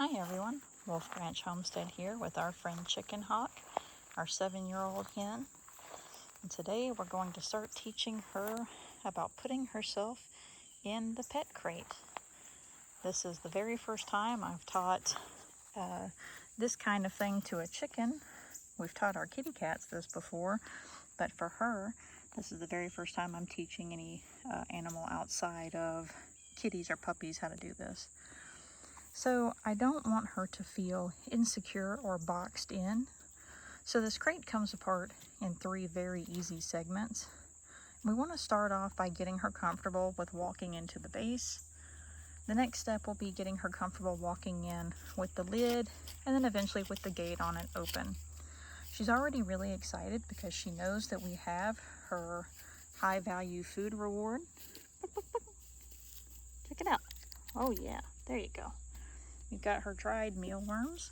Hi everyone, Wolf Ranch Homestead here with our friend Chicken Hawk, our 7-year-old hen. And today we're going to start teaching her about putting herself in the pet crate. This is the very first time I've taught this kind of thing to a chicken. We've taught our kitty cats this before, but for her, this is the very first time I'm teaching any animal outside of kitties or puppies how to do this. So I don't want her to feel insecure or boxed in. So this crate comes apart in 3 very easy segments. We want to start off by getting her comfortable with walking into the base. The next step will be getting her comfortable walking in with the lid, and then eventually with the gate on it open. She's already really excited because she knows that we have her high value food reward. Check it out. Oh yeah, there you go. You've got her dried mealworms.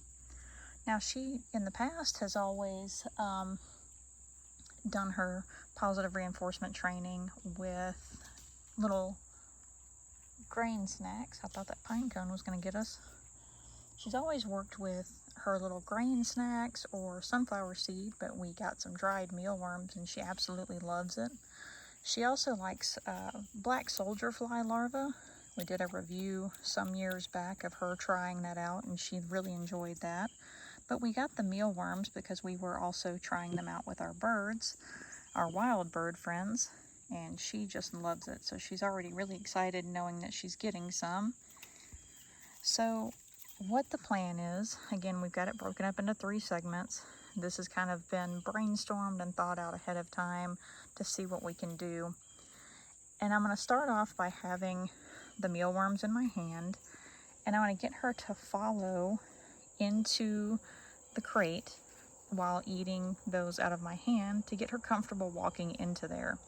Now she, in the past, has always done her positive reinforcement training with little grain snacks. I thought that pine cone was going to get us. She's always worked with her little grain snacks or sunflower seed, but we got some dried mealworms and she absolutely loves it. She also likes black soldier fly larvae. We did a review some years back of her trying that out and she really enjoyed that. But we got the mealworms because we were also trying them out with our birds, our wild bird friends, and she just loves it. So she's already really excited knowing that she's getting some. So what the plan is, again, we've got it broken up into 3 segments. This has kind of been brainstormed and thought out ahead of time to see what we can do. And I'm going to start off by having the mealworms in my hand, and I want to get her to follow into the crate while eating those out of my hand to get her comfortable walking into there.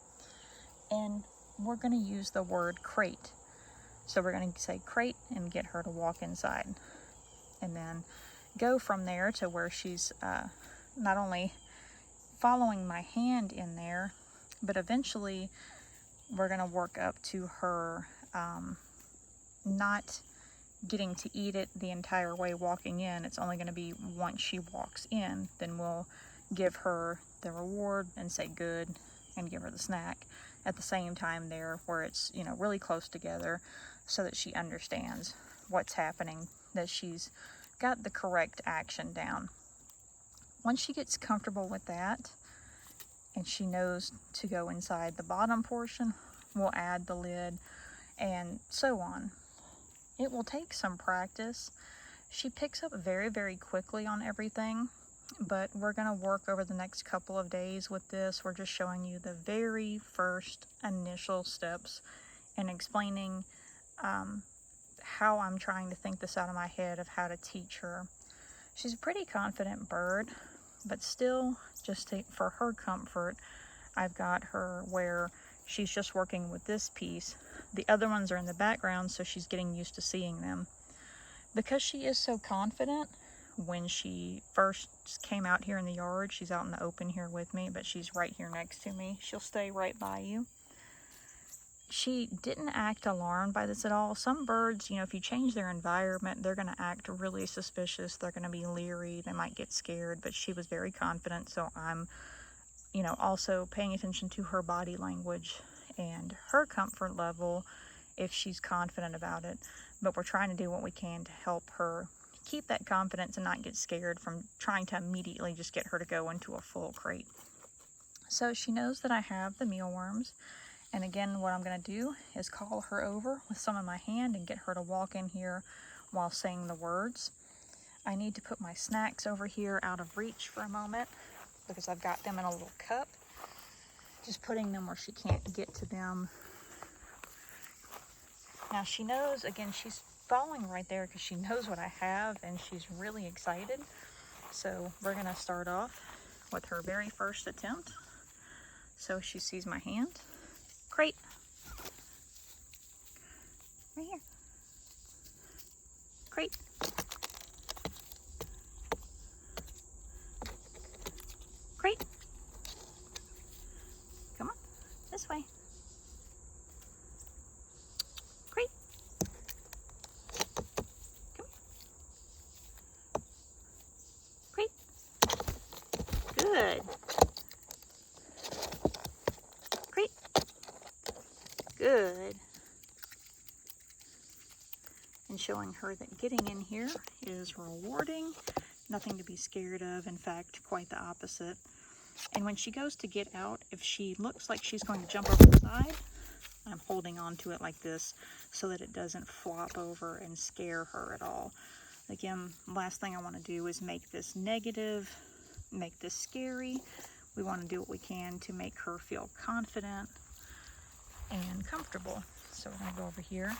And we're going to use the word crate. So we're going to say crate and get her to walk inside. And then go from there to where she's not only following my hand in there, but eventually we're going to work up to her not getting to eat it the entire way walking in. It's only going to be once she walks in, then we'll give her the reward and say good and give her the snack at the same time there, where it's, you know, really close together so that she understands what's happening, that she's got the correct action down. Once she gets comfortable with that and she knows to go inside the bottom portion, we'll add the lid and so on. It will take some practice. She picks up very, very quickly on everything, but we're going to work over the next couple of days with this. We're just showing you the very first initial steps and explaining how I'm trying to think this out of my head of how to teach her. She's a pretty confident bird, but still, just for her comfort, I've got her where she's just working with this piece. The other ones are in the background, so she's getting used to seeing them. Because she is so confident, when she first came out here in the yard, she's out in the open here with me, but she's right here next to me. She'll stay right by you. She didn't act alarmed by this at all. Some birds, you know, if you change their environment, they're going to act really suspicious. They're going to be leery. They might get scared, but she was very confident, so I'm, you know, also paying attention to her body language and her comfort level if she's confident about it. But we're trying to do what we can to help her keep that confidence and not get scared from trying to immediately just get her to go into a full crate. So she knows that I have the mealworms. And again, what I'm going to do is call her over with some in my hand and get her to walk in here while saying the words. I need to put my snacks over here out of reach for a moment because I've got them in a little cup. Just putting them where she can't get to them. Now she knows, again, she's following right there because she knows what I have and she's really excited. So we're going to start off with her very first attempt. So she sees my hand. Crate. Right here. Crate. Crate. Come on, this way. Crate. Come Good. Great. Good. And showing her that getting in here is rewarding, nothing to be scared of, in fact, quite the opposite. And when she goes to get out, if she looks like she's going to jump over the side, I'm holding on to it like this so that it doesn't flop over and scare her at all. Again, last thing I want to do is make this negative, make this scary. We want to do what we can to make her feel confident and comfortable. So we're going to go over here,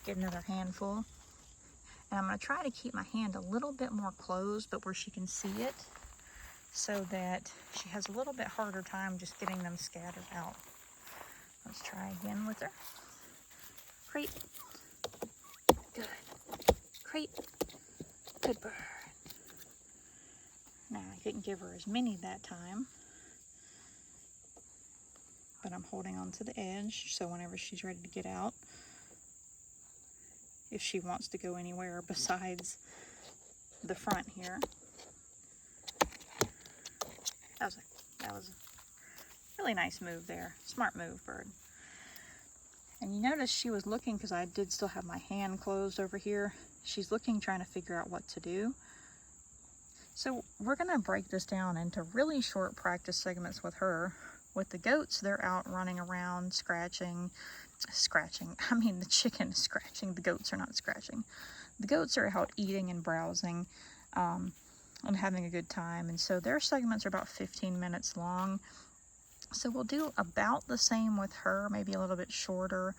get another handful. And I'm going to try to keep my hand a little bit more closed, but where she can see it, so that she has a little bit harder time just getting them scattered out. Let's try again with her. Great. Good. Great. Good bird. Now, I didn't give her as many that time, but I'm holding on to the edge, so whenever she's ready to get out, if she wants to go anywhere besides the front here. That was a really nice move there. Smart move, bird. And you notice she was looking, because I did still have my hand closed over here. She's looking, trying to figure out what to do. So we're going to break this down into really short practice segments with her. With the goats, they're out running around, scratching. I mean, the chicken is scratching. The goats are not scratching. The goats are out eating and browsing and having a good time. And so their segments are about 15 minutes long. So we'll do about the same with her, maybe a little bit shorter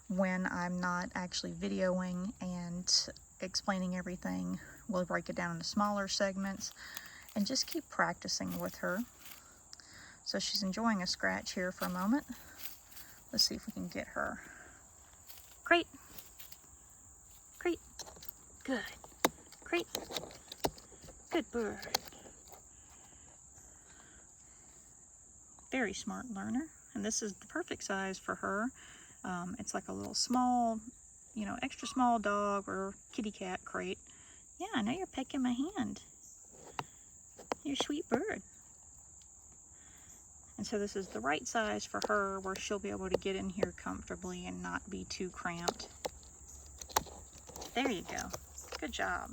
when I'm not actually videoing and explaining everything. We'll break it down into smaller segments and just keep practicing with her. So she's enjoying a scratch here for a moment. Let's see if we can get her. Great. Great. Good. Great. Good bird. Very smart learner. And this is the perfect size for her. It's like a little small, extra small dog or kitty cat crate. Yeah, I know you're pecking my hand. You're a sweet bird. And so this is the right size for her, where she'll be able to get in here comfortably and not be too cramped. There you go. Good job.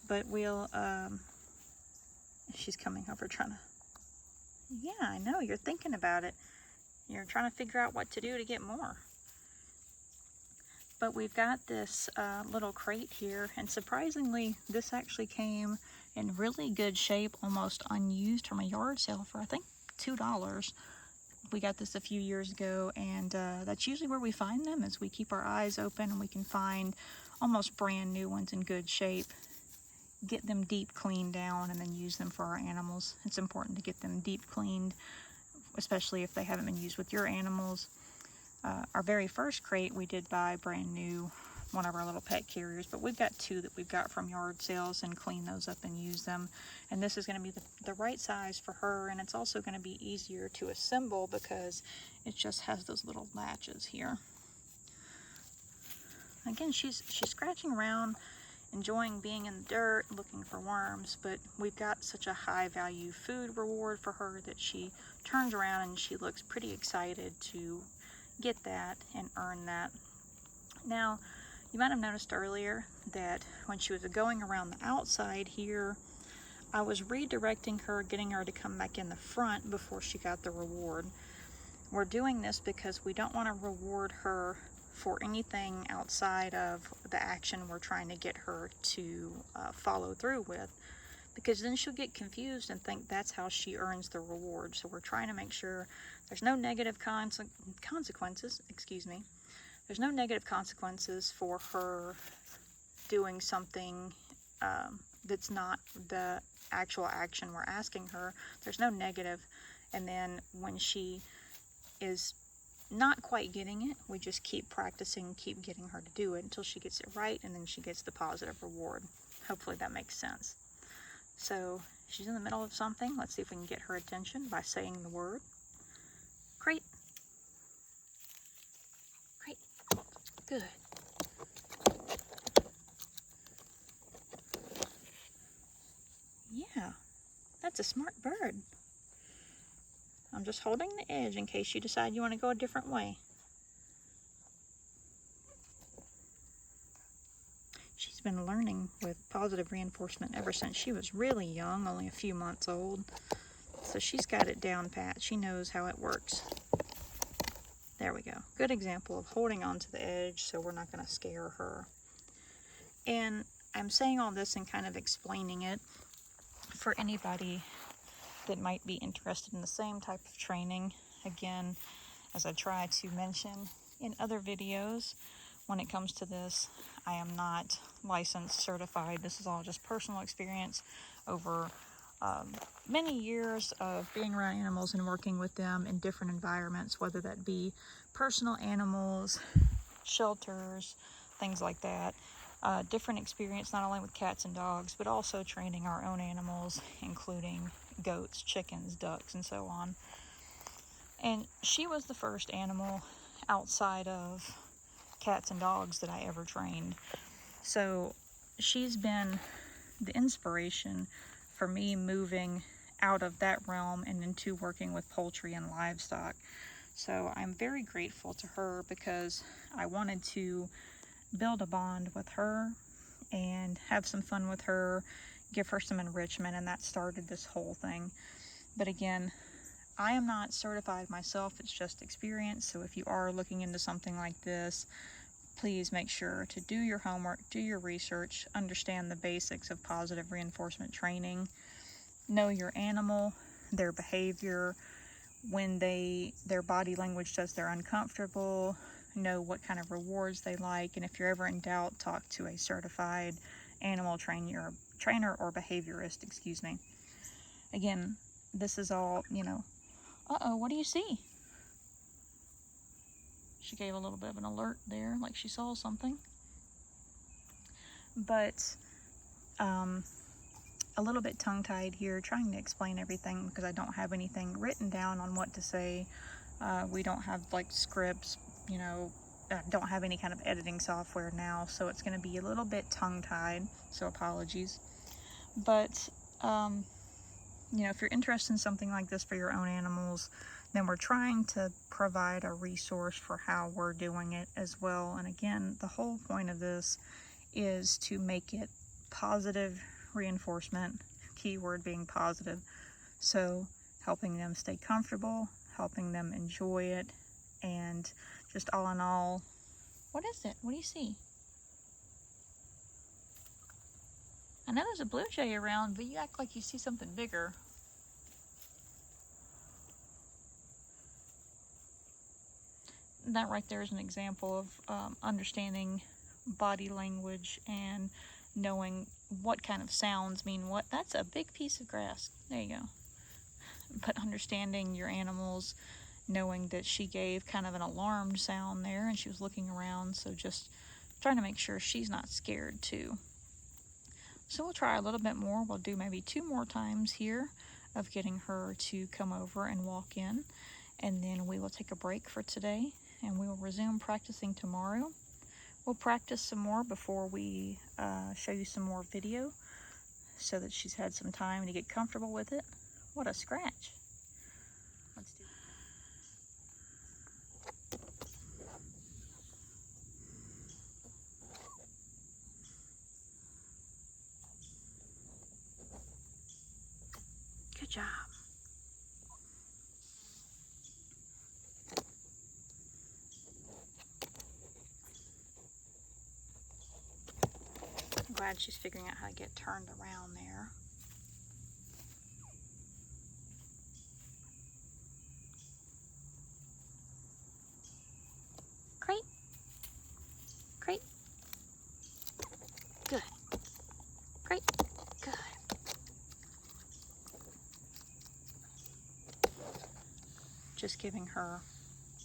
But we'll, she's coming over trying to, yeah, I know, you're thinking about it. You're trying to figure out what to do to get more. But we've got this little crate here, and surprisingly, this actually came in really good shape, almost unused, from a yard sale for, I think, $2. We got this a few years ago, and that's usually where we find them, is we keep our eyes open and we can find almost brand new ones in good shape, get them deep cleaned down, and then use them for our animals. It's important to get them deep cleaned, especially if they haven't been used with your animals. Our very first crate we did buy brand new, one of our little pet carriers, but we've got two that we've got from yard sales and clean those up and use them. And this is going to be the right size for her, and it's also going to be easier to assemble because it just has those little latches here. Again, she's scratching around, enjoying being in the dirt, looking for worms, but we've got such a high value food reward for her that she turns around and she looks pretty excited to get that and earn that. Now, you might have noticed earlier that when she was going around the outside here, I was redirecting her, getting her to come back in the front before she got the reward. We're doing this because we don't want to reward her for anything outside of the action we're trying to get her to follow through with, because then she'll get confused and think that's how she earns the reward. So we're trying to make sure there's no negative consequences, there's no negative consequences for her doing something that's not the actual action we're asking her. There's no negative. And then when she is not quite getting it, we just keep practicing, keep getting her to do it until she gets it right, and then she gets the positive reward. Hopefully that makes sense. So she's in the middle of something. Let's see if we can get her attention by saying the word. Great. Great. Good. That's a smart bird. I'm just holding the edge in case you decide you want to go a different way. She's been learning with positive reinforcement ever since she was really young, only a few months old. So she's got it down pat. She knows how it works. There we go. Good example of holding on to the edge so we're not going to scare her. And I'm saying all this and kind of explaining it for anybody that might be interested in the same type of training. Again, as I try to mention in other videos, when it comes to this, I am not licensed, certified. This is all just personal experience over many years of being around animals and working with them in different environments, whether that be personal animals, shelters, things like that. Different experience not only with cats and dogs, but also training our own animals, including goats, chickens, ducks, and so on. And she was the first animal outside of cats and dogs that I ever trained. So she's been the inspiration for me moving out of that realm and into working with poultry and livestock. So I'm very grateful to her because I wanted to build a bond with her and have some fun with her, give her some enrichment, and that started this whole thing. But again, I am not certified myself, it's just experience. So if you are looking into something like this, please make sure to do your homework, do your research, understand the basics of positive reinforcement training, know your animal, their behavior, when their body language says they're uncomfortable, know what kind of rewards they like, and if you're ever in doubt, talk to a certified animal trainer or behaviorist, excuse me. Again, this is all, uh-oh, what do you see? She gave a little bit of an alert there, like she saw something. But a little bit tongue-tied here, trying to explain everything because I don't have anything written down on what to say. We don't have like scripts, don't have any kind of editing software now, so it's going to be a little bit tongue-tied, so apologies. But if you're interested in something like this for your own animals, then we're trying to provide a resource for how we're doing it as well. And again, the whole point of this is to make it positive reinforcement, keyword being positive. So helping them stay comfortable, helping them enjoy it, and just all in all, what is it? What do you see? I know there's a blue jay around, but you act like you see something bigger. That right there is an example of understanding body language and knowing what kind of sounds mean what. That's a big piece of grass. There you go. But understanding your animals, knowing that she gave kind of an alarmed sound there and she was looking around, so just trying to make sure she's not scared too. So we'll try a little bit more. We'll do maybe 2 more times here of getting her to come over and walk in, and then we will take a break for today and we will resume practicing tomorrow. We'll practice some more before we show you some more video so that she's had some time to get comfortable with it. What a scratch. Let's do it. Good job. I'm glad she's figuring out how to get turned around there. Great. Great. Good. Great. Good. Just giving her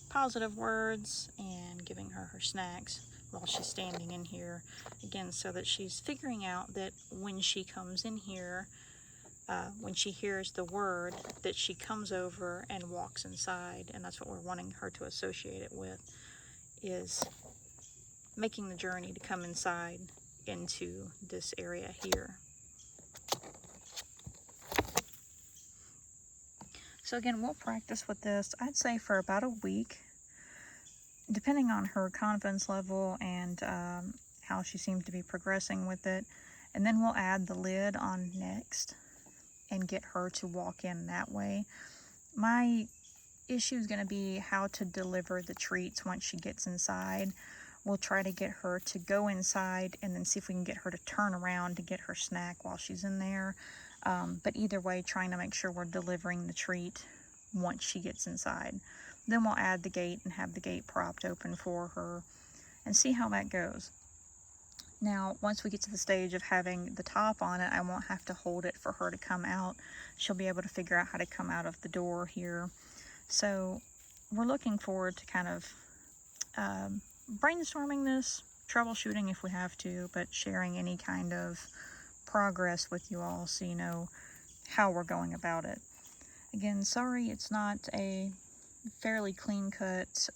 positive words and giving her her snacks while she's standing in here, again, so that she's figuring out that when she comes in here, when she hears the word, that she comes over and walks inside. And that's what we're wanting her to associate it with, is making the journey to come inside into this area here. So again, we'll practice with this, I'd say for about a week, depending on her confidence level and how she seems to be progressing with it. And then we'll add the lid on next and get her to walk in that way. My issue is going to be how to deliver the treats once she gets inside. We'll try to get her to go inside and then see if we can get her to turn around to get her snack while she's in there. But either way, trying to make sure we're delivering the treat once she gets inside. Then we'll add the gate and have the gate propped open for her and see how that goes. Now, once we get to the stage of having the top on it, I won't have to hold it for her to come out. She'll be able to figure out how to come out of the door here. So we're looking forward to kind of brainstorming this, troubleshooting if we have to, but sharing any kind of progress with you all so you know how we're going about it. Again, sorry it's not a fairly clean-cut,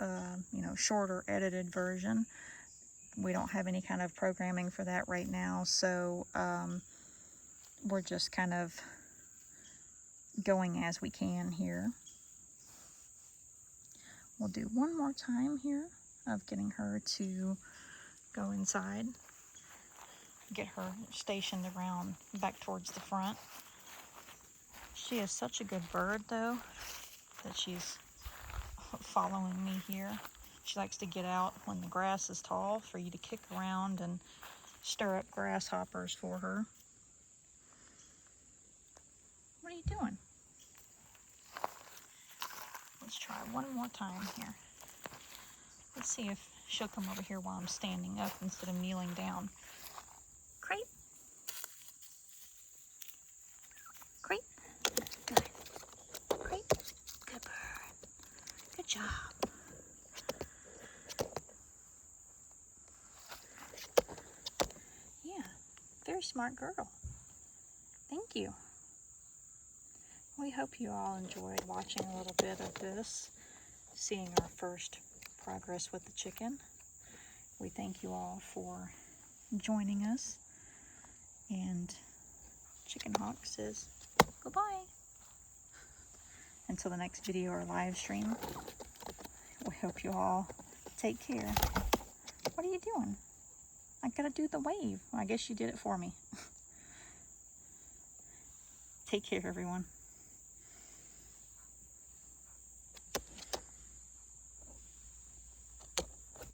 shorter edited version. We don't have any kind of programming for that right now, so we're just kind of going as we can here. We'll do one more time here of getting her to go inside. Get her stationed around back towards the front. She is such a good bird though that she's following me here. She likes to get out when the grass is tall for you to kick around and stir up grasshoppers for her. What are you doing? Let's try one more time here. Let's see if she'll come over here while I'm standing up instead of kneeling down. Creep. Creep. Good. Creep. Good bird. Good job. Yeah, very smart girl. Thank you. We hope you all enjoyed watching a little bit of this, seeing our first progress with the chicken. We thank you all for joining us, and Chicken Hawk says goodbye. Until the next video or live stream, we hope you all take care. What are you doing? I gotta do the wave. I guess you did it for me. Take care, everyone.